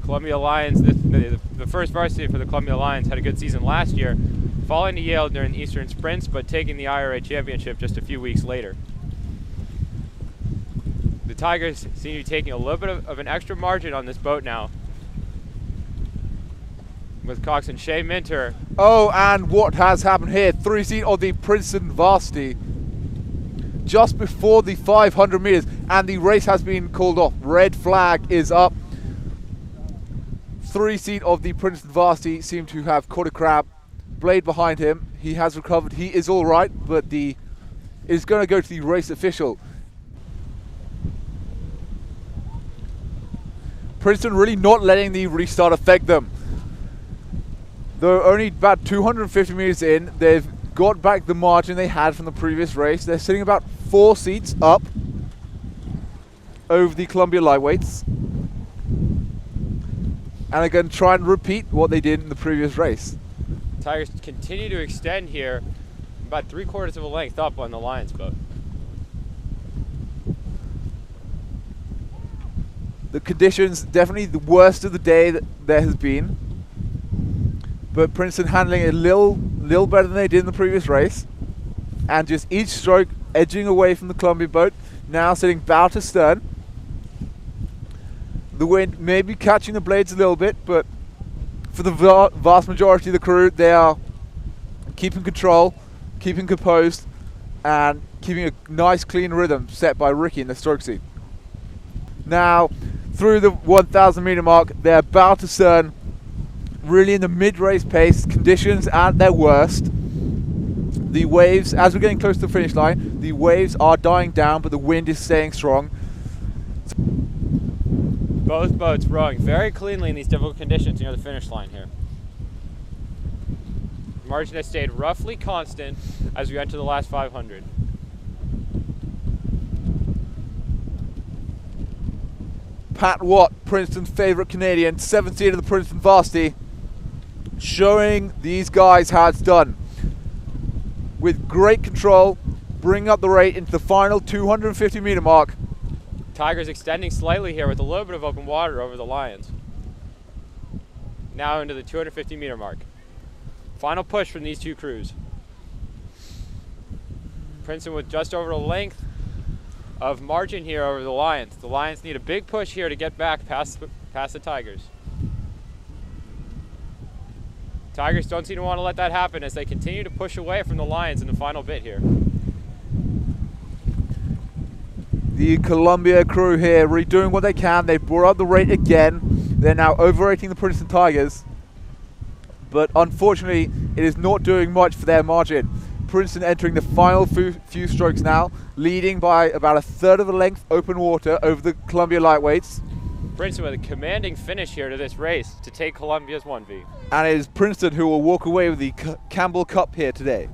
Columbia Lions, the first varsity for the Columbia Lions, had a good season last year, falling to Yale during the Eastern Sprints, but taking the IRA championship just a few weeks later. The Tigers seem to be taking a little bit of an extra margin on this boat now, with coxswain Shea Minter. Oh, and what has happened here? 3 seat of the Princeton varsity just before the 500 meters, and the race has been called off. Red flag is up. 3 seat of the Princeton varsity seem to have caught a crab. Blade behind him. He has recovered. He is all right, but is going to go to the race official. Princeton really not letting the restart affect them. Though only about 250 meters in, they've got back the margin they had from the previous race. They're sitting about 4 seats up over the Columbia lightweights, and are going to try and repeat what they did in the previous race. Tigers continue to extend here, about 3/4 of a length up on the Lions boat. The conditions definitely the worst of the day that there has been, but Princeton handling it a little better than they did in the previous race, and just each stroke edging away from the Columbia boat, now sitting bow to stern. The wind may be catching the blades a little bit, but for the vast majority of the crew, they are keeping control, keeping composed, and keeping a nice clean rhythm set by Ricky in the stroke seat. Now, through the 1,000 meter mark, they're bow to stern, really in the mid-race pace, conditions at their worst. The waves, as we're getting close to the finish line, the waves are dying down, but the wind is staying strong. Both boats rowing very cleanly in these difficult conditions near the finish line here. The margin has stayed roughly constant as we enter the last 500. Pat Watt, Princeton's favorite Canadian, 7th seed of the Princeton varsity, showing these guys how it's done. With great control, bringing up the rate into the final 250 meter mark. Tigers extending slightly here with a little bit of open water over the Lions. Now into the 250 meter mark. Final push from these two crews. Princeton with just over a length of margin here over the Lions. The Lions need a big push here to get back past the Tigers. Tigers don't seem to want to let that happen as they continue to push away from the Lions in the final bit here. The Columbia crew here really doing what they can. They brought up the rate again. They're now overrating the Princeton Tigers, but unfortunately it is not doing much for their margin. Princeton entering the final few strokes now, leading by about 1/3 of a length open water over the Columbia lightweights. Princeton with a commanding finish here to this race to take Columbia's 1V. And it is Princeton who will walk away with the Campbell Cup here today.